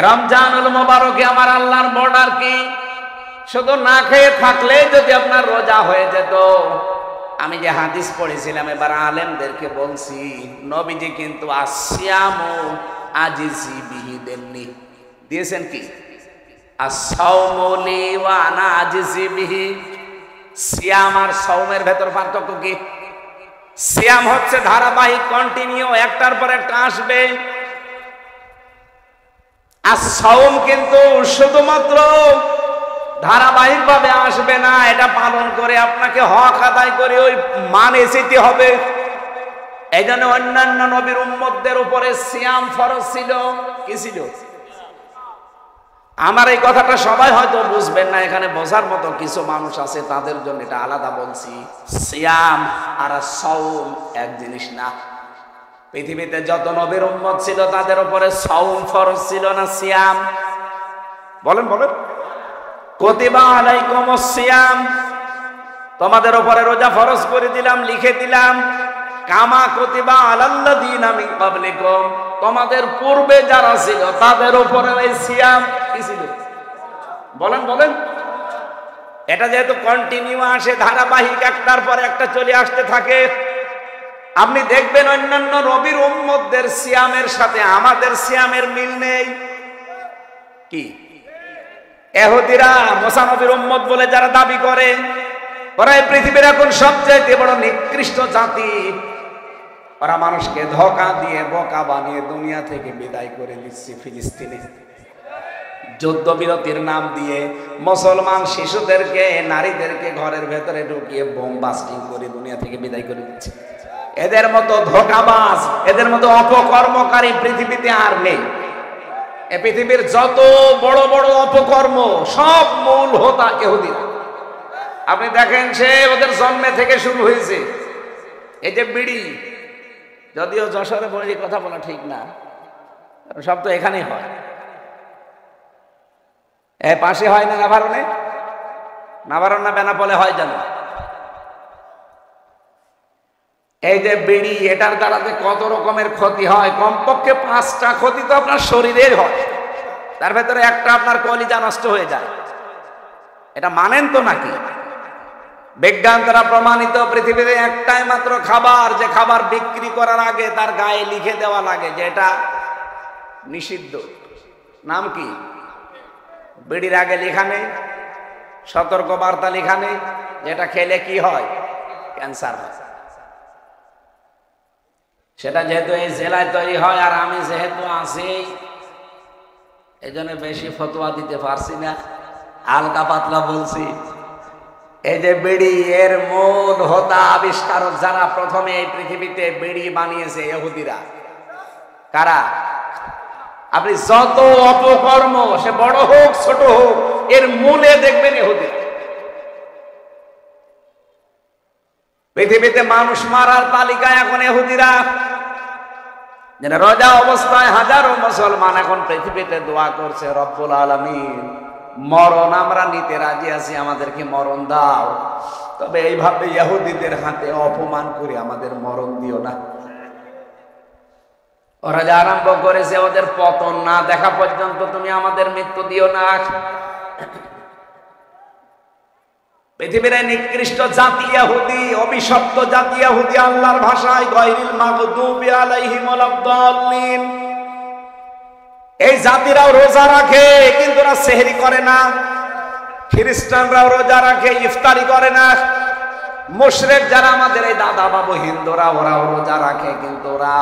রমজানুল মোবারকে আমার আল্লাহর বর্ডার কি শুধু না খেয়ে থাকলে যদি আপনার রোজা হয়ে যেত। আমি যে হাদিস পড়েছিলাম এবার আলেমদেরকে বলছি, নবীজি কিন্তু আসিয়ামু আজিজি বিহি দেননি, দিয়েছেন কি আসসাওমু লি ওয়া আনা আজিজি বিহি। সিয়াম আর সাওমের ভেতর পার্থক্য কি? সিয়াম হচ্ছে ধারাবাহিক, কন্টিনিউ, একটার পর একটা আসবে। আর সাওম কিন্তু শুধুমাত্র ধারাবাহিক ভাবে আসবে না, এটা পালন করে আপনাকে হক আদায় করে ওই মান এসেতে হবে। এই জন্য অন্যান্য নবীর উম্মতদের উপরে সিয়াম ফরজ ছিল। কি ছিল? আমার এই কথাটা সবাই হয়তো বুঝবেন না, এখানে বোঝার মতো কিছু মানুষ আছে, তাদের জন্য এটা আলাদা বলছি। সিয়াম আর সাওম এক জিনিস না। পৃথিবীতে যত নবীর উম্মত ছিল তাদের উপরে সাওম ফরজ ছিল না সিয়াম? বলেন বলেন। কুতিবা আলাইকুমুস সিয়াম, তোমাদের উপরে রোজা ফরজ করে দিলাম, লিখে দিলাম। কামা কুতিবা আলাল্লাযীনা মিন ক্বাবলিকুম, তোমাদের পূর্বে যারা ছিল তাদের উপরে এই সিয়াম কি ছিল? বলেন বলেন। এটা যেহেতু কন্টিনিউ আসে, ধারাবাহিক, একটার পর একটা চলে আসতে থাকে, আপনি দেখবেন অন্যান্য নবীর উম্মতদের সিয়ামের সাথে আমাদের সিয়ামের মিল নেই। কি? ইহুদিরা মুসা নবীর উম্মত বলে যারা দাবি করে, ওরা এই পৃথিবীর এখন সবচেয়ে বড় নিকৃষ্ট জাতি। ওরা মানুষকে ধোঁকা দিয়ে বোকা বানিয়ে দুনিয়া থেকে বিদায় করে দিচ্ছে। ফিলিস্তিনে যুদ্ধবিরতির নাম দিয়ে মুসলমান শিশুদেরকে, নারীদেরকে ঘরের ভেতরে ঢুকিয়ে বোম বাস্টিং করে দুনিয়া থেকে বিদায় করে দিচ্ছে। এদের মতো ধোঁকাবাজ, এদের মতো অপকর্মকারী পৃথিবীতে আর নেই। এ পৃথিবীর যত বড় বড় অপকর্ম সব মূল হোতা ইহুদিরা। আপনি দেখেন সে ওদের জন্মে থেকে শুরু হয়েছে। এই যে বিড়ি, যদিও যশোরে বড়ি কথা বলা ঠিক না, সব তো এখানেই হয়। এই পাশে হয় না নাভারণে? নাভারণ না বেনাপোলে হয় জানো? এই যে বিড়ি, এটার দ্বারা যে কত রকমের ক্ষতি হয়, কমপক্ষে 5টা ক্ষতি তো আপনার শরীরের হয়, তার ভেতরে একটা আপনার কলিজা নষ্ট হয়ে যায়। এটা মানেন তো নাকি? বিজ্ঞান দ্বারা প্রমাণিত পৃথিবীতে একটাই মাত্র খাবার, যে খাবার বিক্রি করার আগে তার গায়ে লিখে দেওয়া লাগে যে এটা নিষিদ্ধ। নাম কি? বিড়ির আগে লেখা নেই, সতর্ক বার্তা লেখা নেই, যেটা খেলে কি হয়? ক্যান্সার হয়। সেটা যেহেতু এই জেলায় তৈরি হয় আর আমি যেহেতু আছি, এই জন্য বেশি ফতোয়া দিতে পারছি না, হালকা পাতলা বলছি। এই যে বিড়ি, এর মূল হোতা আবিষ্কারক যারা প্রথমে এই পৃথিবীতে বিড়ি বানিয়েছে, ইহুদিরা। কারা? আপনি যত অপকর্ম, সে বড় হোক ছোট হোক, এর মূলে দেখবেন ইহুদিরা। পৃথিবীতে মানুষ মারার তালিকায় এখন ইহুদিরা। রোজা অবস্থায় হাজারো মুসলমান এখন পৃথিবীতে দোয়া করছে, রব্বুল আলামিন মরণ আমরা নিতে রাজি আছি, আমাদেরকে মরণ দাও, তবে এইভাবে ইহুদিদের হাতে অপমান করে আমাদের মরণ দিও না। ওরা যা আরম্ভ করেছে, ওদের পতন না দেখা পর্যন্ত তুমি আমাদের মৃত্যু দিও না। পৃথিবীর নিকৃষ্ট জাতি ইহুদি, অভিশপ্ত জাতি ইহুদি, আল্লাহর ভাষায় গায়রিল মাগদুবি আলাইহিম ওয়ালাদ-দাল্লিন। এই জাতিরাও রোজা রাখে কিন্তু ওরা সেহরি করে না। খ্রিস্টানরাও রোজা রাখে, ইফতারি করে না। মুশরিক যারা আমাদের এই দাদা বাবু হিন্দুরা, ওরাও রোজা রাখে কিন্তু ওরা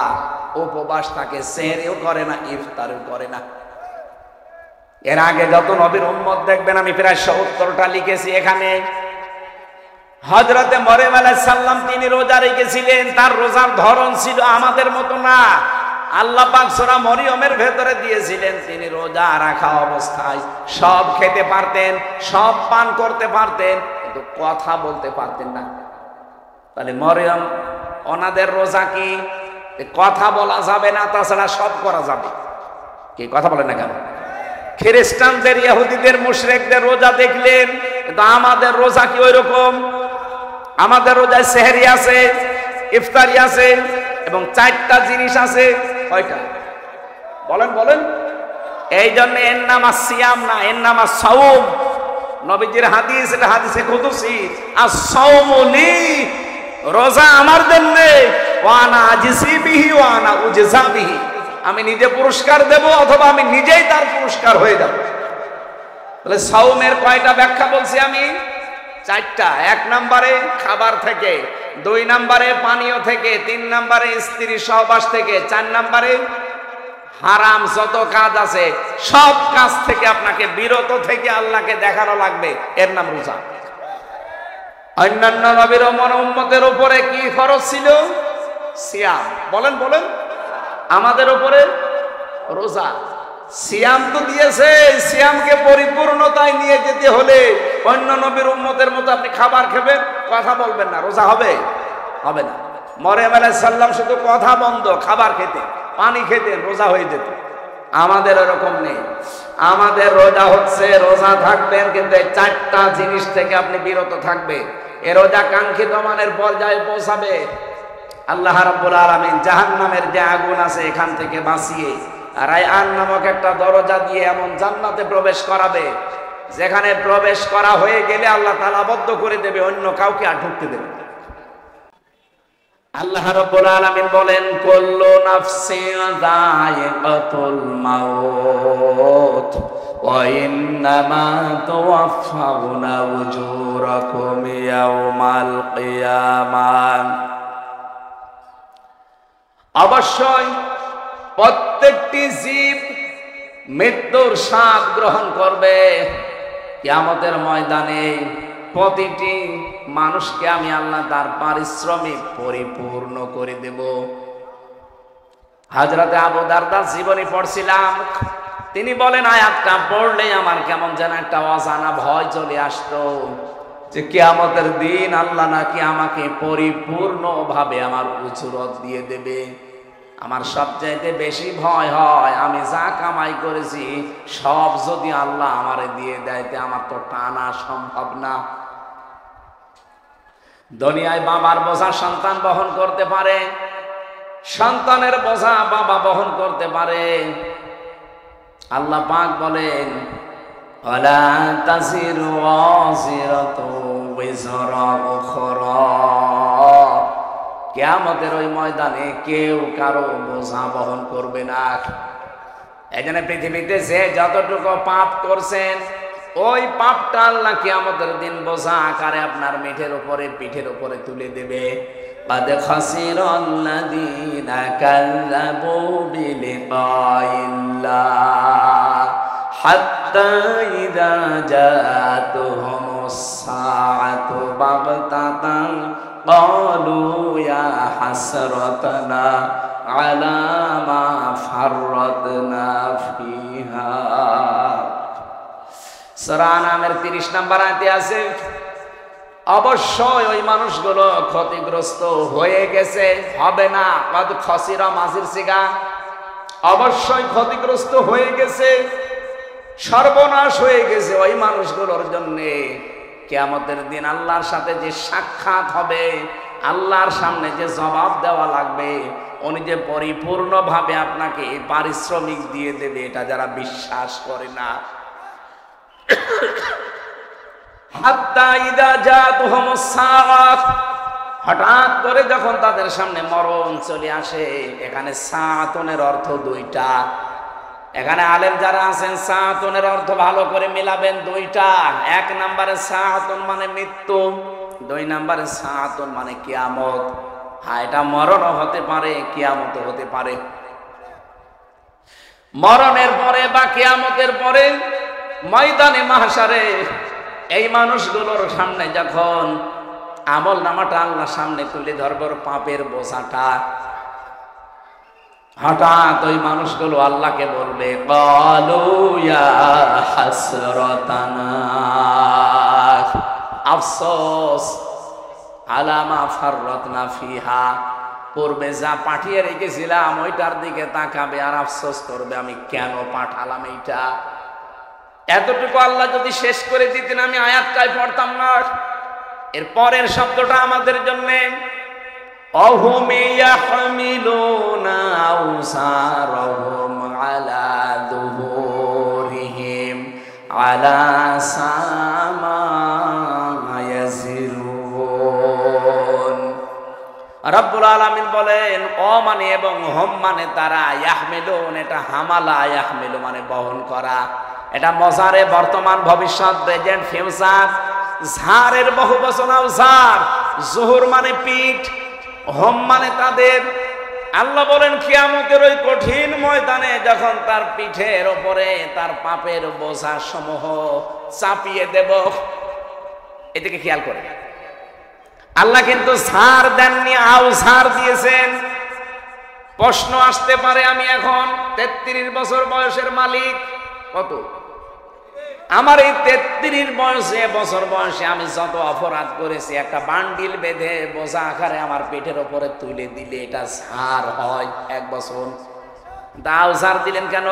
উপবাস থাকে, সেহরিও করে না, ইফতারিও করে না। এর আগে যত নবীর উম্মত দেখবেন, আমি প্রায় 70টা লিখেছি এখানে। হযরতে মরিয়ম আলাইহিস সালাম তিনি রোজা রেখেছিলেন, তার রোজার ধরন ছিল আমাদের মতো না। আল্লাহ পাক সূরা মরিয়মের ভেতরে দিয়েছিলেন, তিনি রোজা রাখা অবস্থায় সব খেতে পারতেন, সব পান করতে পারতেন, কিন্তু কথা বলতে পারতেন না। তাহলে মরিয়ম, ওনাদের রোজা কি? কথা বলা যাবে না, তাছাড়া সব করা যাবে। কি কথা বলেন না কেন? খ্রিস্টানদের, ইহুদিদের, মুশরিকদের রোজা দেখলেন, কিন্তু আমাদের রোজা কি ওই রকম? আমাদের রোজায় সেহরি আছে, ইফতারি আছে এবং 4টা জিনিস আছে। কয়টা? বলেন বলেন। এই জন্য এর নাম সিয়াম না, এর নাম সাওম। নবীজির হাদিস, এটা হাদিসে কুদসি, আস-সাওমু লি, রোজা আমার জন্য, ওয়া আনা আজিসি বিহি ওয়া আনা উজজা বিহি, আমি নিজে পুরস্কার দেব অথবা আমি নিজেই তার পুরস্কার হয়ে যাব। তাহলে সাওমের কয়টা ব্যাখ্যা বলছি আমি? 4টা। 1 নম্বরে খাবার থেকে, 2 নম্বরে পানীয় থেকে, 3 নম্বরে স্ত্রী সহবাস থেকে, 4 নম্বরে হারাম যত কাজ আছে সব কাজ থেকে আপনাকে বিরত থেকে আল্লাহকে দেখানো লাগবে, এর নাম রোজা। অন্যান্য নবীর উম্মতের উপরে কি ফরজ ছিল? সিয়াম। বলেন বলেন। আমাদের উপরে রোজা। সিয়াম তো দিয়েছে, সিয়ামকে পরিপূর্ণতায় নিয়ে যেতে হলে অন্য নবীর উম্মতের মতো আপনি খাবার খাবেন, কথা বলবেন না, রোজা হবে? হবে না। মরিয়ম আলাইহিস সালাম শুধু কথা বন্ধ, খাবার খেতেন, পানি খেতেন, রোজা হয়ে যেত। আমাদের এরকম নেই। আমাদের রোজা হচ্ছে, রোজা থাকবেন কিন্তু এই 4টা জিনিস থেকে আপনি বিরত থাকবেন। এ রোজা কাঙ্ক্ষিত মানের পর্যায়ে পৌঁছাবে। আল্লাহ রাব্বুল আলামিন জাহান্নামের যে আগুন আছে এখান থেকে বাঁচিয়ে রায়আন নামক একটা দরজা দিয়ে এমন জান্নাতে প্রবেশ করাবে, যেখানে প্রবেশ করা হয়ে গেলে আল্লাহ তাআলা আবদ্ধ করে দেবে, অন্য কাউকে আর ঢুকতে দেবে না। আল্লাহ রাব্বুল আলামিন বলেন, কুল্লু নাফসিন যায়িকাতুল মাউত ওয়া ইন্নামা তুওয়াফাউনা উজুরাকুম ইয়াওমাল কিয়ামাহ। অবশ্যই প্রত্যেকটি জীব মৃত্যুর স্বাদ গ্রহণ করবে। কিয়ামতের ময়দানে প্রতিটি মানুষকে আমি আল্লাহ তার পারিশ্রমিক পরিপূর্ণ করে দেব। হযরতে আবু দারদার জীবনী পড়ছিলাম, তিনি বলেন আয়াতটা পড়লে আমার কেমন যেন একটা অজানা ভয় চলে আসতো, যে কিয়ামতের দিন আল্লাহ নাকি আমাকে পরিপূর্ণভাবে আমার উজরত দিয়ে দেবে। আমার সবচাইতে বেশি ভয় হয় আমি যা কামাই করেছি সব যদি আল্লাহ আমারে দিয়ে দেয়, তে আমার তো টানা সম্ভব না। দুনিয়ায় বাবার বোঝা সন্তান বহন করতে পারে, সন্তানের বোঝা বাবা বহন করতে পারে। আল্লাহ পাক বলেন, ওয়ালা তাজিরু ওয়াজিরাতু বিজরা উখরা। কিয়ামতের ওই ময়দানে কেউ কারো বোঝা বহন করবে না। এখানে পৃথিবীতে যে যতটুকু পাপ করছেন ওই পাপটা আল্লাহ কিয়ামতের দিন বোঝা আকারে আপনার পিঠের উপরে তুলে দেবে। قد خسر الذين كذبوا بلقاء الله حتى إذا جاءتهم الساعة بغتة قالوا يا حسرتنا على ما فرطنا فيها। সূরা আনামের 30 নম্বর আয়াতে আছে, অবশ্যই ওই মানুষগুলো ক্ষতিগ্রস্ত হয়ে গেছে, হবে না। কদ খসিরা মাজির সিগা, অবশ্যই ক্ষতিগ্রস্ত হয়ে গেছে, সর্বনাশ হয়ে গেছে ওই মানুষগুলোর জন্য। কিয়ামতের দিন আল্লাহর সাথে যে সাক্ষাৎ হবে, আল্লাহর সামনে যে জবাব দেওয়া লাগবে, উনি যে পরিপূর্ণভাবে আপনাকে পারিশ্রমিক দিয়ে দেবে, এটা যারা বিশ্বাস করে না। হাত্তা ইদা জাতুহুমুস সাআত, হঠাৎ করে যখন তাদের সামনে মরণ চলে আসে। এখানে সাআতুনের অর্থ 2টা। এখানে আলেম যারা আছেন সাআতুনের অর্থ ভালো করে মিলাবেন 2টা। 1 নম্বরে সাআতুন মানে মৃত্যু, 2 নম্বরে সাআতুন মানে কিয়ামত। হ্যাঁ, এটা মরণও হতে পারে, কিয়ামতও হতে পারে। মরণের পরে বা কিয়ামতের পরে ময়দানে মাহশারে এই মানুষগুলোর সামনে যখন আমল নামাটা আল্লাহর সামনে তুলে ধরব, পাপের বোঝাটা, হঠাৎ ওই মানুষগুলো আল্লাহকে বলবে, ক্বালু ইয়া হাসরাতানা, আফসোস, আলা মা ফাররাতনা ফিহা, পূর্বে যা পাঠিয়ে রেখেছিলাম ওইটার দিকে তাকাবে আর আফসোস করবে, আমি কেন পাঠালাম এইটা। এতটুকু আল্লাহ যদি শেষ করে দিতেন আমি আয়াতটাই পড়তাম না। এর পরের শব্দটা আমাদের জন্য, অহুম ইয়াহমিলুনা আওসারহুম আলা দুহুর, আলা সামা ইয়াজিরুন। রব্বুল আলামিন বলেন অ মানে এবং হম মানে তারা, ইয়াহমিলুন এটা হামালা, ইয়াহমিলু মানে বহন করা। এটা মজারে বর্তমান ভবিষ্যৎ প্রেজেন্ট ফিউচার। ঝাড়ের বহু বচনাও ঝাড়, জুহুর মানে পিঠ, হম মানে তাদের। আল্লাহ বলেন কিয়ামতের ওই কঠিন ময়দানে যখন তার পিঠের ওপরে তার পাপের বোঝা সমূহ চাপিয়ে দেব, এদিকে খেয়াল করে। আল্লাহ কিন্তু ঝাড় দেননি, আও ঝাড় দিয়েছেন। প্রশ্ন আসতে পারে আমি এখন 33 বছর বয়সের মালিক, কত আমার এই 33 বছর বয়সে আমি যত অপরাধ করেছি, একটা বান্ডিল বেঁধে বোঝা আকারে আমার পেটের ওপরে তুলে দিলে এটা ঝাড় হয় 1 বছর। দাও ঝাড় দিলেন কেন?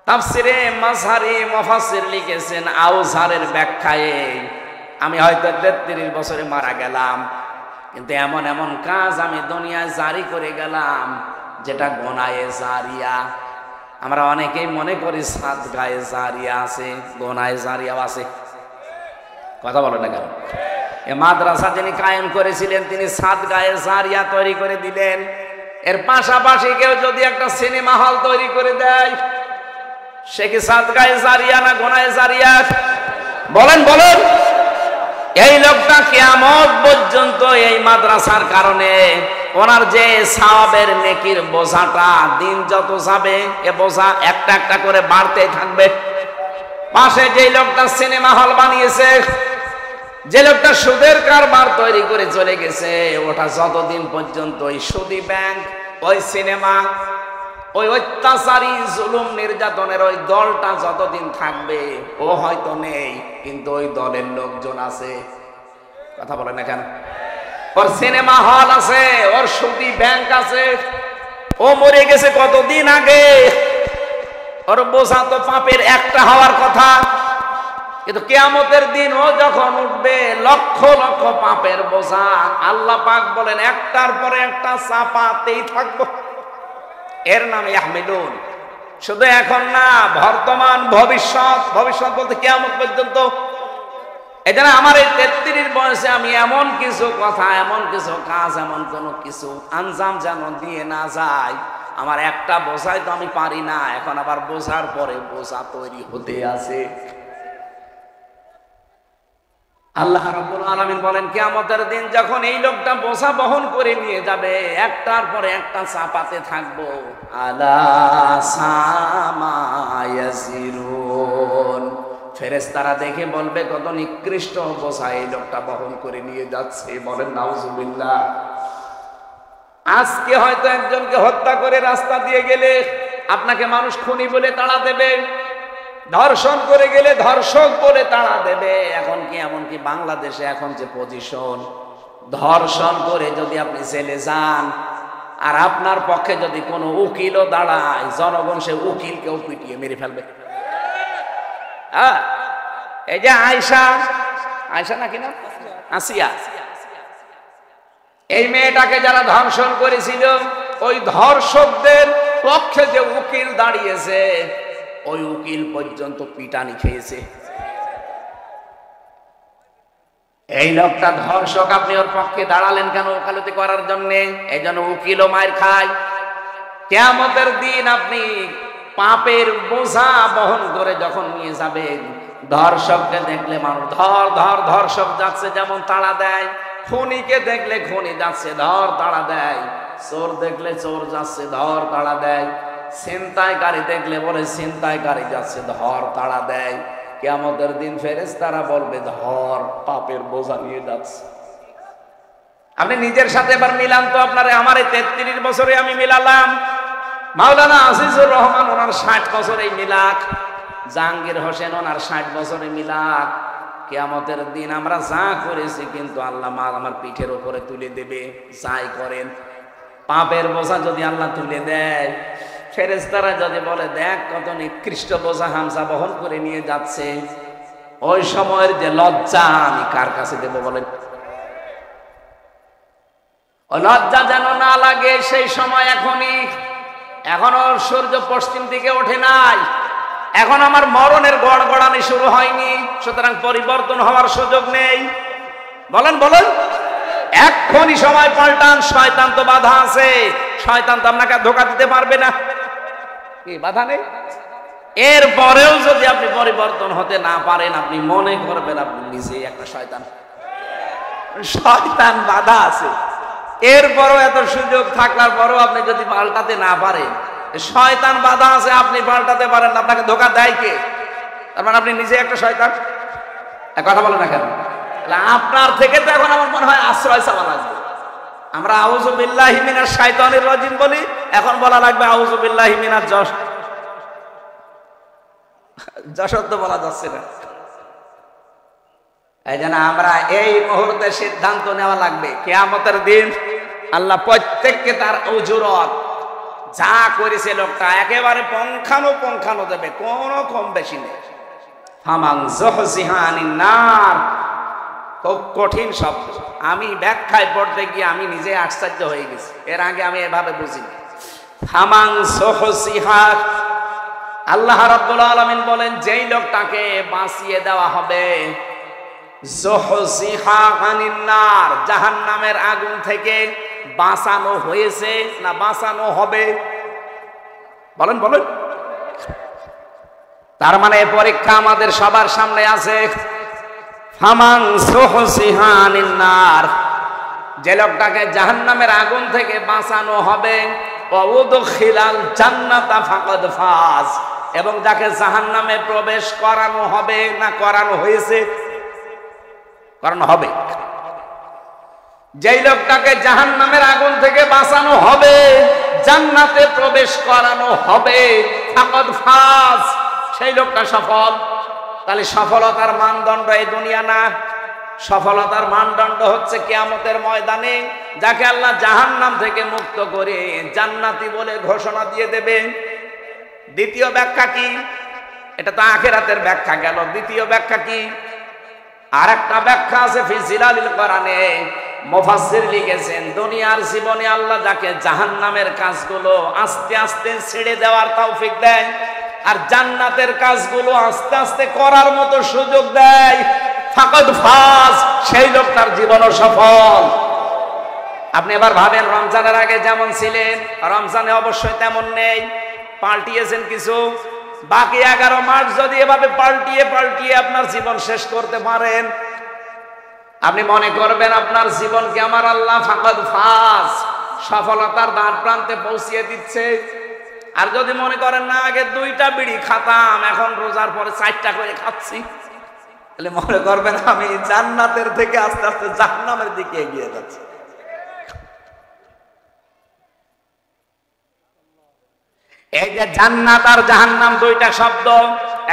তাফসিরে মাযহারি মুফাসসির লিখেছেন আউঝারের ব্যাখ্যায় আমি হয়তো 33 বছরে মারা গেলাম, কিন্তু এমন এমন কাজ আমি দুনিয়ায় জারি করে গেলাম যেটা গোনায়ে জারিয়া। আমরা অনেকেই মনে করি সাদগায়ে জারিয়া আছে, গোনায়ে জারিয়াও আছে। কথা বলো না কেন? এ মাদ্রাসা যিনি কায়েম করেছিলেন তিনি সাদগায়ে জারিয়া তৈরি করে দিলেন। এর পাশাপাশি কেউ যদি একটা সিনেমা হল তৈরি করে দেয়, সে কি সাদগায়ে জারিয়া না গোনায়ে জারিয়া? বলেন বলেন। এই লোকটা কিয়ামত পর্যন্ত এই মাদ্রাসার কারণে ওনার যে সওয়াবের নেকির বোঝাটা দিন যত যাবে এ বোঝা একটা একটা করে বাড়তেই থাকবে। পাশে যে লোকটা সিনেমা হল বানিয়েছে, যে লোকটা সুদের কারবার তৈরি করে চলে গেছে, ওটা যতদিন পর্যন্ত ওই সুদি ব্যাংক, ওই সিনেমা, ওই অত্যাচারী জুলুম নির্যাতনের ওই দলটা যতদিন থাকবে, ও হয়তো নেই কিন্তু ওই দলের লোকজন আছে। কথা বলে না কেন? ওর সিনেমা হল আছে, ওর সুদি ব্যাংক আছে। ও মরে গেছে কতদিন আগে, ওর বোঝা তো পাপের একটা হওয়ার কথা, কিন্তু কিয়ামতের দিন ও যখন উঠবে লক্ষ লক্ষ পাপের বোঝা, আল্লাহ পাক বলেন একটার পরে একটা চাপাতেই থাকবো। এর নাম ইয়াহমিলুন। শুধু এখন না, বর্তমান ভবিষ্যৎ, ভবিষ্যৎ বলতে কিয়ামত পর্যন্ত। এজন্য আমার এই 33 বয়সে আমি এমন কিছু কথা, এমন কিছু কাজ, এমন কোন কিছু আঞ্জাম যেন দিয়ে না যায়। আমার একটা বোঝাই তো আমি পারি না, এখন আবার বোঝার পরে বোঝা তৈরি হতে আছে। আল্লাহ রাব্বুল আলামিন বলেন কিয়ামতের দিন যখন এই লোকটা বোঝা বহন করে নিয়ে যাবে, একটার পরে একটা চাপাতে থাকবো। আলা সামা ইয়াসিরুন। ফেরেশতারা দেখে বলবে কত নিকৃষ্ট বোঝা এই লোকটা বহন করে নিয়ে যাচ্ছে। বলেন নাউজুবিল্লাহ। আজকে হয়তো একজনকে হত্যা করে রাস্তা দিয়ে গেলে আপনাকে মানুষ খুনি বলে তাড়া দেবে, ধর্ষণ করে গেলে ধর্ষক বলে তাড়া দেবে। এখন কি এমনকি বাংলাদেশে এখন যে পজিশন, ধর্ষণ করে যদি আপনি জেলে যান আর আপনার পক্ষে যদি কোনো উকিলও দাঁড়ায়, জনগণ সে উকিলকেও পিটিয়ে মেরে ফেলবে। এই যে আয়েশা, আয়েশা নাকি না, আসিয়া, এই মেয়েটাকে যারা ধর্ষণ করেছিল, ওই ধর্ষকদের পক্ষে যে উকিল দাঁড়িয়েছে, ওই উকিল পর্যন্ত পিটানি খেয়েছে। এই লোকটা ধর্ষক, আপনি ওর পক্ষে দাঁড়ালেন কেন? ওকালতি করার জন্য। এই জন্য উকিলও মার খায়। কিয়ামতের দিন আপনি পাপের বোঝা বহন করে যখন নিয়ে যাবেন, ধর্ষককে দেখলে মানুষ ধর ধর, ধর্ষক যাচ্ছে যেমন তাড়া দেয়, খুনিকে দেখলে খুনি যাচ্ছে ধর তাড়া দেয়, চোর দেখলে চোর যাচ্ছে ধর তাড়া দেয়, ছিনতাইকারী দেখলে বলে ছিনতাইকারী যাচ্ছে ধর তাড়া দেয়। কিয়ামতের দিন ফেরেশতারা বলবে ধর, পাপের বোঝা নিয়ে যাচ্ছে। আপনি নিজের সাথে এবার মিলান তো, আপনারে আমার এই 33 বছরে আমি মিলালাম, মাওলানা আজিজুর রহমান ওনার 60 বছরে মিলাক, জাহাঙ্গীর হোসেন ওনার 60 বছরে মিলাক। কিয়ামতের দিন আমরা যা করেছি কিন্তু আল্লাহ আমার পিঠের উপরে তুলে দেবে। যাই করেন, পাপের বোঝা যদি আল্লাহ তুলে দেয়, ফেরেশতারা যদি বলে দেখ কত নিকৃষ্ট বোঝা হামজা বহন করে নিয়ে যাচ্ছে, ওই সময়ের যে লজ্জা আমি কার কাছে দেব বলেন? ও লজ্জা যেন না লাগে সেই সময় এখনই। এখনো সূর্য পশ্চিম দিকে ওঠে নাই, এখন আমার মরণের গড়গড়ানি শুরু হয়নি, সুতরাং পরিবর্তন হওয়ার সুযোগ নেই। বলেন বলেন, এক্ষুনি সময় পাল্টান। শয়তান তো বাধা আছে, শয়তান তো আপনাকে ধোঁকা দিতে পারবে না। কি বাধা নেই? এরপরেও যদি আপনি পরিবর্তন হতে না পারেন, আপনি মনে করবেন আপনি নিজেই একটা শয়তান। শয়তান বাধা আছে, এরপরও এত সুযোগ থাকার পরও আপনি যদি পাল্টাতে না পারেন, শয়তান বাধা আছে, আপনি পাল্টাতে পারেন, আপনাকে ধোঁকা দেয় কে? তার মানে আপনি নিজে একটা শয়তান। কথা বলেন না কেন? আপনার থেকে তো এখন আমার মনে হয় আশ্রয় চাওয়া লাগবে। আমরা আউযু বিল্লাহি মিনাশ শাইতানির রাজিম বলি, এখন বলা লাগবে আউযু বিল্লাহি মিনাজ যশোর বলা যাচ্ছে না। এই জন্য আমরা এই মুহূর্তে সিদ্ধান্ত নেওয়া লাগবে, কিয়ামতের দিন আল্লাহ প্রত্যেককে তার উজুরত যা করেছে লোকটা একেবারে পঙ্খানো দেবে, কোনো কম বেশি নেই। ফামান যুহজিহা আনিন নার, খুব কঠিন শব্দ। আমি ব্যাখ্যায় পড়তে গিয়ে আমি নিজে আশ্চর্য হয়ে গেছি, এর আগে আমি এভাবে বুঝিনি। ফামান যুহজিহা, আল্লাহ রাব্বুল আলামিন বলেন যেই লোকটাকে বাঁচিয়ে দেওয়া হবে, যুহজিহা আনিন নার, জাহান্নামের আগুন থেকে বাঁচানো হয়েছে না বাঁচানো হবে? বলেন বলেন। তার মানে পরীক্ষা আমাদের সবার সামনে আছে। ফামান যুহজিহা আনিন নার, যে লোকটাকে জাহান্নামের আগুন থেকে বাঁচানো হবে, ওয়া উদখিলাল জান্নাতা ফাকাদ ফাজ, এবং যাকে জাহান্নামে প্রবেশ করানো হবে না করানো হয়েছে? করানো হবে। যেই লোকটাকে জাহান্নামের আগুন থেকে বাঁচানো হবে, জান্নাতে প্রবেশ করানো হবে, ফাকাদ ফাজ, সেই লোকটা সফল। তাহলে সফলতার মানদণ্ড এই দুনিয়া না, সফলতার মানদণ্ড হচ্ছে কিয়ামতের ময়দানে যাকে আল্লাহ জাহান্নাম থেকে মুক্ত করে জান্নাতি বলে ঘোষণা দিয়ে দেবেন। দ্বিতীয় ব্যাখ্যা কি? এটা তো আখিরাতের ব্যাখ্যা গেল। দ্বিতীয় ব্যাখ্যা কি? আর একটা ব্যাখ্যা আছে ফি জিলালিল কোরআনে, মুফাসসির লিখেছেন দুনিয়ার জীবনে আল্লাহ যাকে জাহান্নামের কাজগুলো আস্তে আস্তে ছেড়ে দেওয়ার তৌফিক দেয়, আর জান্নাতের কাজগুলো আস্তে আস্তে করার মতো সুযোগ দেয়, ফাকাদ ফাজ, সেই লোকটার জীবনও সফল। আপনি এবার ভাবেন, রমজানের আগে যেমন ছিলেন রমজানে অবশ্যই তেমন নেই, পাল্টিয়েছেন কিছু। বাকি 11 মাস যদি এভাবে পাল্টিয়ে পাল্টিয়ে আপনার জীবন শেষ করতে পারেন, আপনি মনে করবেন আপনার জীবনকে আমার আল্লাহ ফাকাদ ফাজ, সফলতার দ্বার প্রান্তে পৌঁছিয়ে দিচ্ছে। আর যদি মনে করেন না, আগে 2টা বিড়ি খাতাম, এখন রোজার পরে 4টা করে খাচ্ছি, তাহলে মনে করবেন আমি জান্নাতের থেকে আস্তে আস্তে জাহান্নামের দিকে এগিয়ে যাচ্ছি। এই যে জান্নাত আর জাহান্নাম, 2টা শব্দ।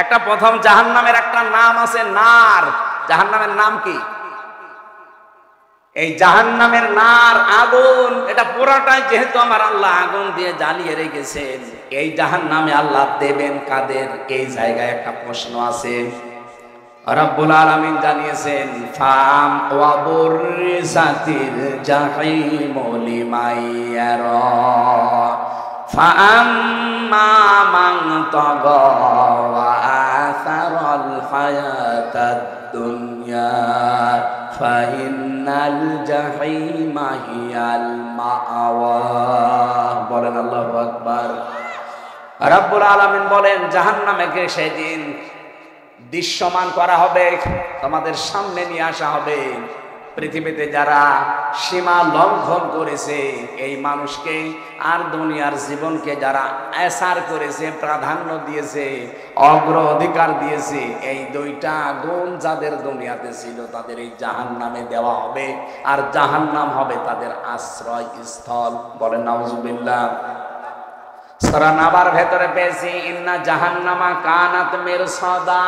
একটা প্রথম জাহান্নামের একটা নাম আছে নার। জাহান্নামের নাম কি? এই জাহান্নামের নার, আগুন, এটা পুরাটাই যেহেতু আমার আল্লাহ আগুন দিয়ে জ্বালিয়ে রেখেছেন, এই জাহান্নামে আল্লাহ দেবেন কাদের? এই জায়গায় একটা প্রশ্ন আছে। রব্বুল আলামিন জানিয়েছেন ফাম ওয়া বুররিসাতিল জাহিমু লিমাইয়ারা ফাআম্মা মান তাগা ওয়া আসারাল হায়াতাদ দুনিয়া ফাইনাল জাহিমা হিয়াল মাআওয়া। বলেন আল্লাহু আকবার। রব্বুল আলামিন বলেন জাহান্নামকে সেদিন দৃশ্যমান করা হবে, তোমাদের সামনে নিয়ে আসা হবে। পৃথিবীতে যারা সীমা লঙ্ঘন করেছে এই মানুষকে, আর দুনিয়ার জীবনকে যারা এসার করেছে, প্রাধান্য দিয়েছে, অগ্রাধিকার দিয়েছে, এই 2টা গুণ যাদের দুনিয়াতে ছিল তাদের এই জাহান্নামে দেওয়া হবে, আর জাহান্নাম হবে তাদের আশ্রয় স্থল। বলেন নাউজুবিল্লাহ। সূরা নাবার ভেতরে পেয়েছি ইন্না জাহান্নামা কানাত মিরসাদা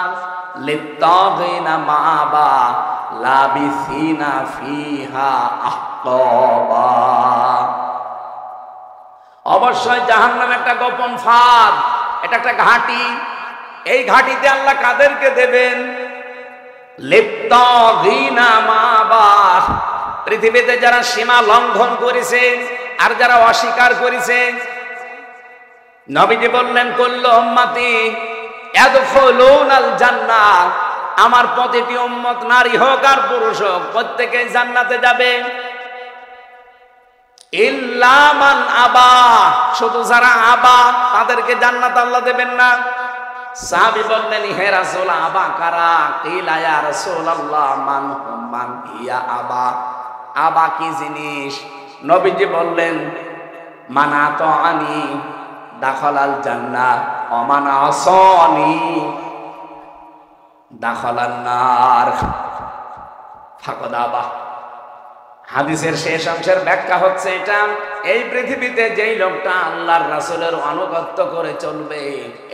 লিত্তাগিনা মাআবা লাবিসিনা ফিহা আহকাবা। অবশ্যই জাহান্নাম একটা গোপন ফাঁদ, এটা একটা ঘাঁটি। এই ঘাঁটিতে আল্লাহ কাদেরকে দেবেন? লিত্তাগিনা মাআবা, পৃথিবীতে যারা সীমা লঙ্ঘন করেছে আর যারা অস্বীকার করেছে। নবীজি বললেন কুল্লু উম্মতি, ইয়াদখুলুনাল জান্নাহ, আমার প্রতিটি উম্মত নারী হোক আর পুরুষ হোক প্রত্যেকেই জান্নাতে যাবে। ইল্লা মান আবা, শুধু যারা আবা তাদেরকে জান্নাত আল্লাহ দেবেন না। সাহাবী বললেন, হে রাসূল, আবা কারা? কিলা ইয়া রাসূলুল্লাহ মান হুম মান ইয়া আবা, আবা কি জিনিস? নবীজি বললেন, মান আতাআনি দাখালাল জান্নাহ ওয়া মান আসানি দাখালান নার ফাকাদ আবা। হাদিসের শেষ অংশের ব্যাখ্যা হচ্ছে এটা, এই পৃথিবীতে যেই লোকটা আল্লাহর রাসূলের আনুগত্য করে চলবে,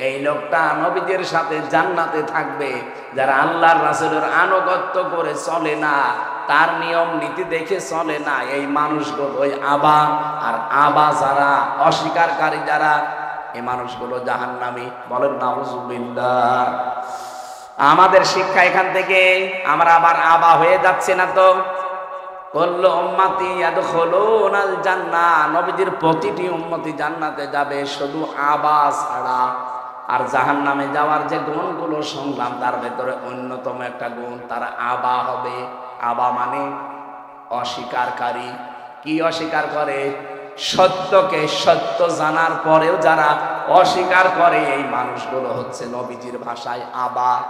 এই লোকটা নবীদের সাথে জান্নাতে থাকবে। যারা আল্লাহর রাসূলের আনুগত্য করে চলে না, তার নিয়ম নীতি দেখে চলে না, এই মানুষগুলোই আবা। আর আবা যারা, অস্বীকারী যারা, এই মানুষগুলো জাহান্নামী। বলেন নাউজুবিল্লাহ। আমাদের শিক্ষা এখান থেকে, আমরা আবার আবা হয়ে যাচ্ছে না তো। কুল্লু উম্মতি ইয়াদখুলুনাল জান্নাহ, নবীজির প্রতিটি উম্মতি জান্নাতে যাবে, শুধু আবা ছাড়া। আর জাহান্নামে যাওয়ার যে গুণগুলো শুনলাম, তার ভেতরে অন্যতম একটা গুণ, তারা আবা হবে। আবা মানে অস্বীকারী। কি অস্বীকার করে? সত্যকে সত্য জানার পরেও যারা অস্বীকার করে, এই মানুষগুলো হচ্ছে নবীজির ভাষায় আবাক।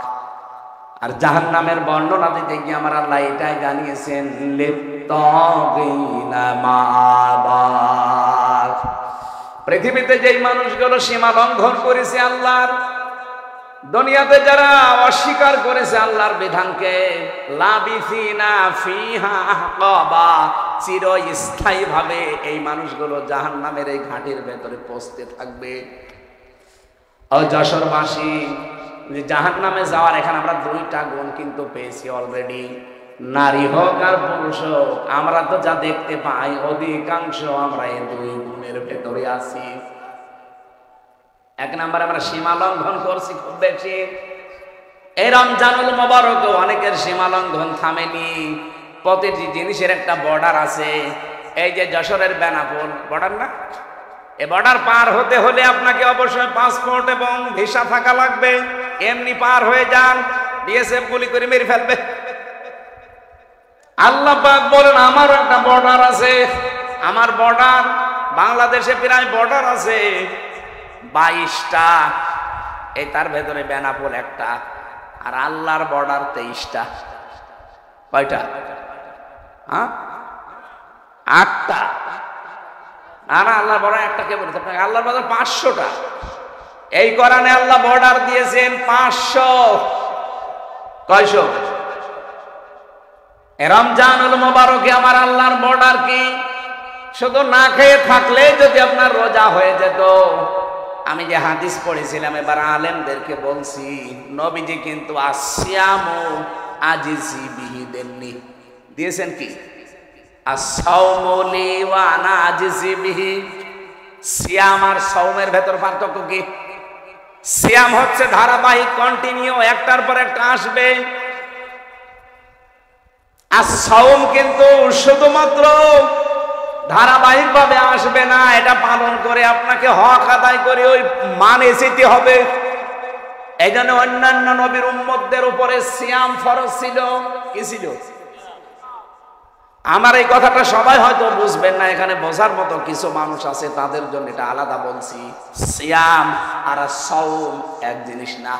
আর জাহান্নামের বর্ণনা দিতে গিয়ে আমার আল্লাহ এটাই জানিয়েছেন, লিত্তাগিনা মাআবাক। পৃথিবীতে যেই মানুষগুলো সীমা লঙ্ঘন করেছে আল্লাহর, দুনিয়াতে যারা অস্বীকার করেছে আল্লাহর বিধানকে, লাবিসিনা ফিহা আহকাবা, চিরস্থায়ী ভাবে এই মানুষগুলো জাহান্নামের এই ঘাটির ভেতরে পৌঁছতে থাকবে। ও যশোরবাসী, জাহান্নামে যাওয়ার এখানে আমরা দুইটা গুণ কিন্তু পেয়েছি অলরেডি। নারী হোক আর পুরুষ হোক, আমরা তো যা দেখতে পাই অধিকাংশ আমরা এই দুই গুণের ভেতরে আছি। এক নম্বরে আমরা সীমা লঙ্ঘন করছি খুব বেশি। এই রমজানুল মোবারক অনেকের সীমা লঙ্ঘন থামেনি। প্রতিটি জিনিসের একটা বর্ডার আছে। এই যে যশোরের বেনাপোল বর্ডার না, এই বর্ডার পার হতে হলে আপনাকে অবশ্যই পাসপোর্ট এবং ভিসা থাকা লাগবে। এমনি পার হয়ে যান, বিএসএফ গুলি করে মেরে ফেলবে। আল্লাহ পাক বলেন, আমার একটা বর্ডার আছে। আমার বর্ডার, বাংলাদেশে প্রায় বর্ডার আছে 22টা। এই তার ভেতরে বেনাপোল একটা, আর আল্লাহর বর্ডার 23টা। কয়টা? হ্যাঁ, 8টা। না না, আল্লাহর বর্ডার একটা কে বলেছে আপনাকে? আল্লাহর বর্ডার 500টা। এই কোরআনে আল্লাহ বর্ডার দিয়েছেন 500। কয়শো? রমজানুল মোবারকে আমার আল্লাহর বর্ডার কি? শুধু না খেয়ে থাকলে যদি আপনার রোজা হয়ে যেত। আমি যে হাদিস পড়েছিলাম, এবার আলেমদেরকে বলছি, নবীজি কিন্তু আসিয়ামু আজিজি বিহি দেননি, দিয়েছেন কি? আসসাওমু লি ওয়া আনা আজিজি বিহি। সিয়াম আর সাওমের ভেতর পার্থক্য কি? সিয়াম হচ্ছে ধারাবাহিক, কন্টিনিউ, একটার পর একটা আসবে। আর সাওম কিন্তু শুধুমাত্র ধারাবাহিক ভাবে আসবে না, এটা পালন করে আপনাকে হক আদায় করে ওই মানে যেতে হবে। এই জন্য অন্যান্য নবীর উম্মতদের উপরে সিয়াম ফরজ ছিল। কি ছিল? আমার এই কথাটা সবাই হয়তো বুঝবেন না, এখানে বোঝার মতো কিছু মানুষ আছে, তাদের জন্য এটা আলাদা বলছি। সিয়াম আর সাওম এক জিনিস না।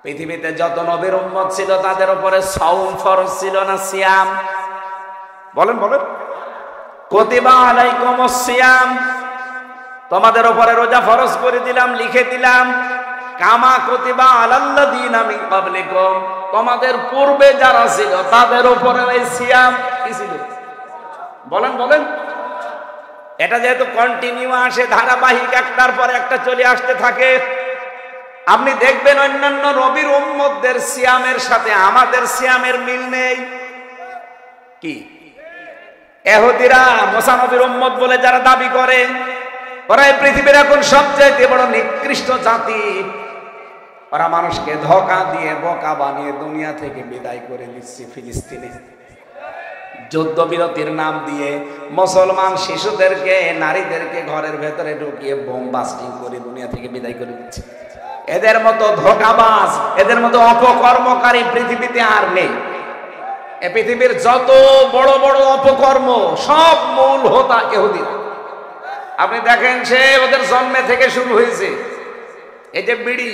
পৃথিবীতে যত নবীর উম্মত ছিল তাদের উপরে সাওম ফরজ ছিল না সিয়াম? বলেন বলেন। কুতিবা আলাইকুমুস সিয়াম, তোমাদের উপরে রোজা ফরজ করে দিলাম, লিখে দিলাম। কামা কুতিবা আলাল্লাযীনা মিন ক্বাবলিকুম, তোমাদের পূর্বে যারা ছিল তাদের উপরে এই সিয়াম কি ছিল? বলেন বলেন। এটা যেহেতু কন্টিনিউ আসে, ধারাবাহিক, একটার পর একটা চলে আসতে থাকে, আপনি দেখবেন অন্যান্য নবীর উম্মতদের সিয়ামের সাথে আমাদের সিয়ামের মিল নেই। কি? ইহুদিরা মুসা নবীর উম্মত বলে যারা দাবি করে, ওরা এই পৃথিবীর এখন সবচেয়ে বড় নিকৃষ্ট জাতি। ওরা মানুষকে ধোঁকা দিয়ে বোকা বানিয়ে দুনিয়া থেকে বিদায় করে দিচ্ছে। ফিলিস্তিনে যুদ্ধবিরতির নাম দিয়ে মুসলমান শিশুদেরকে, নারীদেরকে ঘরের ভেতরে ঢুকিয়ে বোম বাস্টিং করে দুনিয়া থেকে বিদায় করে দিচ্ছে। এদের মতো ধোঁকাবাজ, এদের মতো অপকর্মকারী পৃথিবীতে আর নেই। এ পৃথিবীর যত বড় বড় অপকর্ম সব মূল হোতা ইহুদিরা। আপনি দেখেন সে ওদের জন্মে থেকে শুরু হয়েছে। এই যে বিড়ি,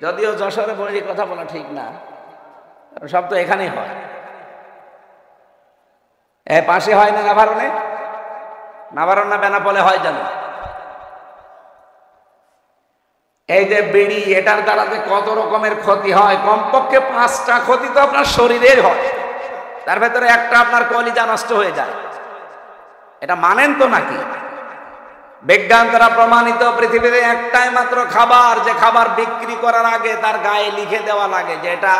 যদিও যশোরে বড়ি কথা বলা ঠিক না, সব তো এখানেই হয়। এ পাশে হয় না নাভারণে, নাভারণ না বেনাপোলে হয় জানো। এই যে বিড়ি, এটার দ্বারা যে কত রকমের ক্ষতি হয়, কমপক্ষে 5টা ক্ষতি তো আপনার শরীরের হয়, তার ভেতরে একটা আপনার কলিজা নষ্ট হয়ে যায়। এটা মানেন তো নাকি? বিজ্ঞান দ্বারা প্রমাণিত পৃথিবীতে একটাই মাত্র খাবার, যে খাবার বিক্রি করার আগে তার গায়ে লিখে দেওয়া লাগে যে এটা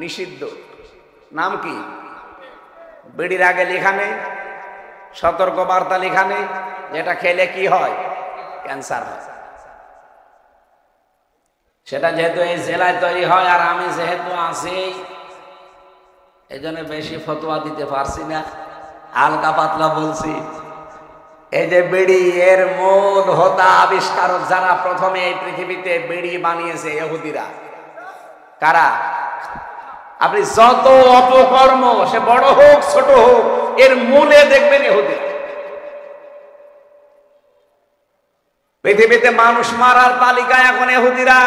নিষিদ্ধ। নাম কি? বিড়ির আগে লেখা নেই, সতর্ক বার্তা লেখা নেই, যেটা খেলে কি হয়, ক্যান্সার হয়। সেটা যেহেতু এই জেলায় তৈরি হয়, আর আমি যেহেতু আছি এই জন্য বেশি ফতোয়া দিতে পারছি না, হালকা পাতলা বলছি। এই যে বিড়ি, এর মূল হোতা আবিষ্কারক যারা প্রথমে এই পৃথিবীতে বিড়ি বানিয়েছে, ইহুদিরা। কারা? আপনি যত অপকর্ম, সে বড় হোক ছোট হোক, এর মূলে দেখবেন ইহুদিরা। পৃথিবীতে মানুষ মারার তালিকায় এখন ইহুদিরা।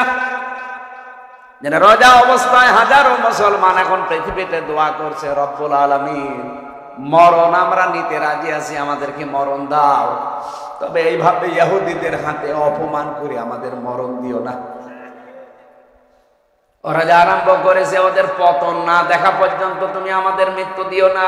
যেন রোজা অবস্থায় হাজারো মুসলমান এখন পৃথিবীতে দোয়া করছে, রব্বুল আলামিন মরণ আমরা নিতে রাজি আছি, আমাদেরকে মরণ দাও, তবে এইভাবে ইহুদিদের হাতে অপমান করে আমাদের মরণ দিও না। ওরা যা আরম্ভ করেছে, ওদের পতন না দেখা পর্যন্ত তুমি আমাদের মৃত্যু দিও না।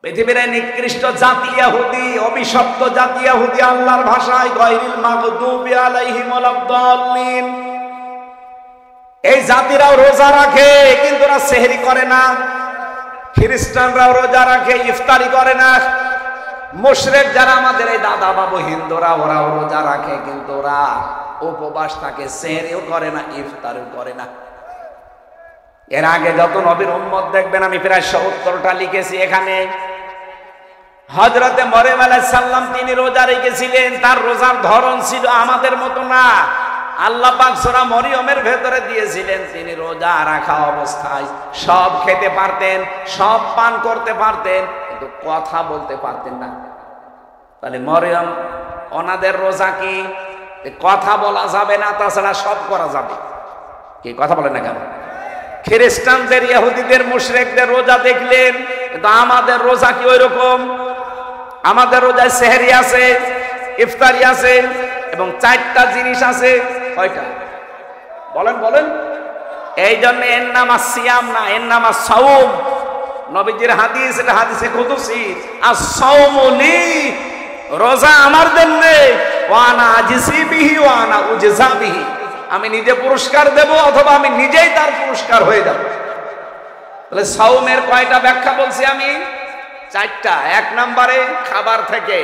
পৃথিবীর নিকৃষ্ট জাতি ইহুদি, অভিশপ্ত জাতি ইহুদি, আল্লাহর ভাষায় গায়রিল মাগদুবি আলাইহিম ওয়ালাদ-দাল্লিন। এই জাতিরাও রোজা রাখে কিন্তু ওরা সেহরি করে না। খ্রিস্টানরাও রোজা রাখে, ইফতারি করে না। মুশরিক যারা আমাদের এই দাদা বাবু হিন্দুরা, ওরাও রোজা রাখে কিন্তু ওরা উপবাস থাকে, সেহরিও করে না, ইফতারিও করে না। এর আগে যত নবীর উম্মত দেখবেন, আমি প্রায় 70টা লিখেছি এখানে। হযরতে মরিয়ম আলাইহিস সালাম তিনি রোজা রেখেছিলেন, তার রোজার ধরন ছিল আমাদের মতো না। আল্লাহ পাক সূরা মরিয়মের ভেতরে দিয়েছিলেন, তিনি রোজা রাখা অবস্থায় সব খেতে পারতেন, সব পান করতে পারতেন, কিন্তু কথা বলতে পারতেন না। তাহলে মরিয়ম ওনাদের রোজা কি? কথা বলা যাবে না, তাছাড়া সব করা যাবে। কি কথা বলেন না কেন? খ্রিস্টানদের, ইহুদিদের, মুশরিকদের রোজা দেখলেন, কিন্তু আমাদের রোজা কি ওই রকম? আমাদের রোজায় সেহরি আছে, ইফতারি আছে, এবং 4টা জিনিস আছে। কয়টা বলেন বলেন? এই জন্য এর নাম সিয়াম না, এর নাম সাওম। নবীজির হাদিস, এটা হাদিসে কুদসি, আস-সাওমু লি, রোজা আমার জন্য, ওয়া আনা আজিসি বিহি ওয়া আনা উজজা বিহি, আমি নিজে পুরস্কার দেব অথবা আমি নিজেই তার পুরস্কার হয়ে যাব। তাহলে সাওমের কয়টা ব্যাখ্যা বলছি আমি? 4টা। 1 নম্বরে খাবার থেকে,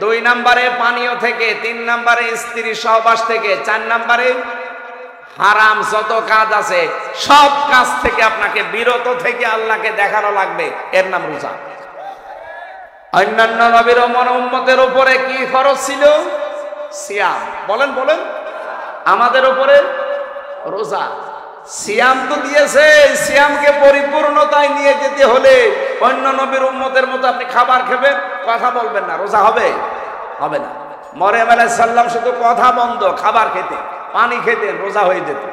2 নম্বরে পানীয় থেকে, 3 নম্বরে স্ত্রী সহবাস থেকে, 4 নম্বরে হারাম যত কাজ আছে সব কাজ থেকে আপনাকে বিরত থেকে আল্লাহকে দেখানো লাগবে, এর নাম রোজা। অন্যান্য নবীর উম্মতের উপরে কি ফরজ ছিল? সিয়াম। বলেন বলেন? আমাদের উপরে রোজা। সিয়াম তো দিয়েছে, সিয়ামকে পরিপূর্ণতায় নিয়ে যেতে হলে অন্য নবীর উম্মতের মতো আপনি খাবার খাবেন, কথা বলবেন না, রোজা হবে? হবে না। মরিয়ম আলাইহিস সালাম শুধু কথা বন্ধ, খাবার খেতে, পানি খেতে, রোজা হয়ে যেত।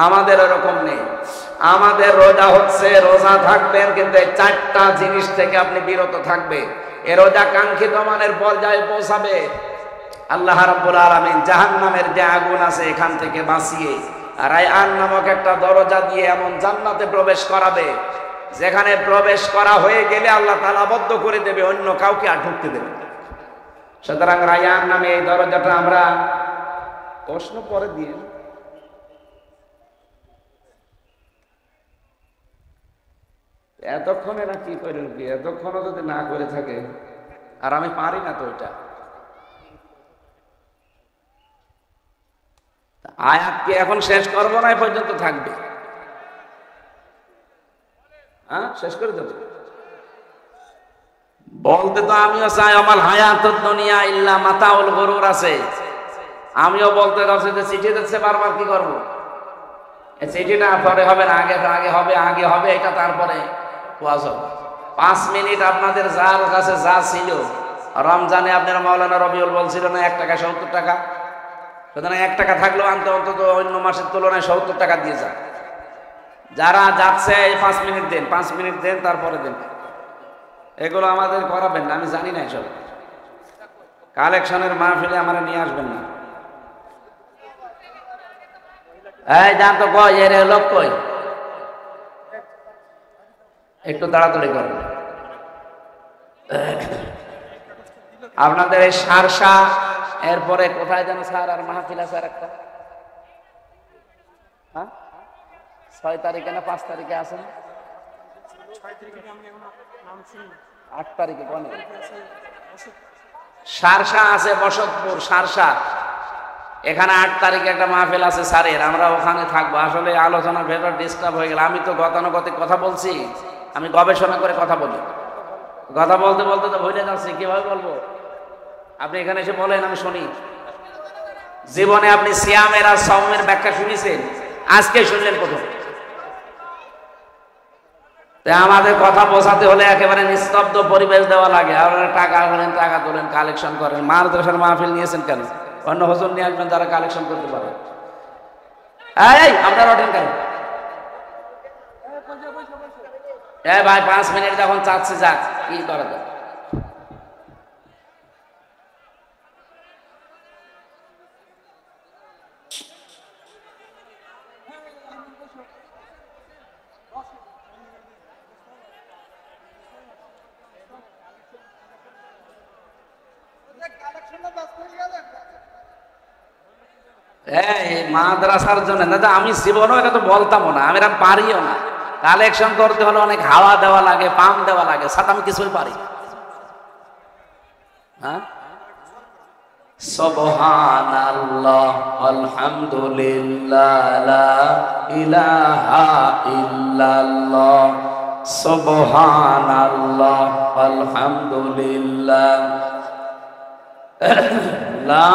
আমাদের এরকম নেই। আমাদের রোজা হচ্ছে, রোজা থাকবেন কিন্তু এই 4টা জিনিস থেকে আপনি বিরত থাকবে। এ রোজা কাঙ্ক্ষিত মানের পর্যায়ে পৌঁছাবে। আল্লাহ রাব্বুল আলামিন জাহান্নামের যে আগুন আছে এখান থেকে বাঁচিয়ে রায়্যান নামক একটা দরজা দিয়ে এমন জান্নাতে প্রবেশ করাবে, যেখানে প্রবেশ করা হয়ে গেলে আল্লাহ তাআলা আবদ্ধ করে দেবে, অন্য কাউকে আর ঢুকতে দেবে না। সুতরাং রায়্যান নামে এই দরজাটা আমরা প্রশ্ন পরে দিয়ে, এতক্ষণে না কি করে কি, এতক্ষণও যদি না করে থাকে, আর আমি পারি না তো এটা। আয়াতকে এখন শেষ করবো না, এ পর্যন্ত থাকবে। হ্যাঁ, শেষ করে দেবো। বলতে তো আমিও চাই আমাল হায়াতুদ দুনিয়া ইল্লা মাতাউল গুরুর আছে, আমিও বলতে যাচ্ছি যে চিঠি দিচ্ছে বারবার, কি করবো? এই চিঠিটা পরে হবে না, আগে হবে এটা, তারপরে ওয়াজ হবে। 5 মিনিট আপনাদের যার কাছে যা ছিল, রমজানে আপনারা মাওলানা রবিউল বলছিল না 1 টাকা 70 টাকা, সুতরাং 1 টাকা থাকলেও আনতে অন্তত অন্য মাসের তুলনায় 70 টাকা দিয়ে যান। যারা যাচ্ছে 5 মিনিট দেন, 5 মিনিট দেন, তারপরে দেন। এগুলো আমাদের করাবেন না, আমি জানি না এসব। কালেকশনের মাহফিলে আমরা নিয়ে আসবেন না। এই জান তো কই, এর লোক কই, একটু তাড়াতাড়ি করেন। আপনাদের এই সারসা, এরপরে কোথায় যেন স্যার আর মাহফিল আছে আর একটা, 6 তারিখে না 5 তারিখে আছেন? 8 তারিখে কোন সারসা আছে? বসতপুর সারসা, এখানে 8 তারিখে একটা মাহফিল আছে স্যারের, আমরা ওখানে থাকবো। আসলে আলোচনার ভেতর ডিস্টার্ব হয়ে গেল। আমি তো গতানুগতিক কথা বলছি, আমি গবেষণা করে কথা বলি, কথা বলতে বলতে তো ভুলে যাচ্ছি, কিভাবে বলবো? আপনি এখানে এসে বলেন, আমি শুনি। জীবনে আপনি সিয়ামের আর সাওমের ব্যাখ্যা শুনেছেন? আজকে শুনলেন প্রথম। আমাদের কথা বোঝাতে হলে একেবারে নিস্তব্ধ পরিবেশ দেওয়া লাগে। আপনারা টাকা করেন, টাকা তোলেন, কালেকশন করেন। মাদ্রাসার মাহফিল নিয়েছেন কেন? অন্য হুজুর নিয়ে আসবেন যারা কালেকশন করতে পারে। এই আপনারা ওঠেন কেন? ভাই 5 মিনিট যখন চাচ্ছে, যাক, কি করা যায়? মাদ্রাসার জন্য না, আমি জীবনও এটা তো বলতামও না, আমি পারিও না। কালেকশন করতে হলে অনেক হাওয়া দেওয়া লাগে, পাম দেওয়া লাগে, সাথে আমি কিছুই পারি। হ্যাঁ, সুবহানাল্লাহ, আলহামদুলিল্লাহ, লা ইলাহা ইল্লাল্লাহ, সুবহানাল্লাহ, আলহামদুলিল্লাহ, লা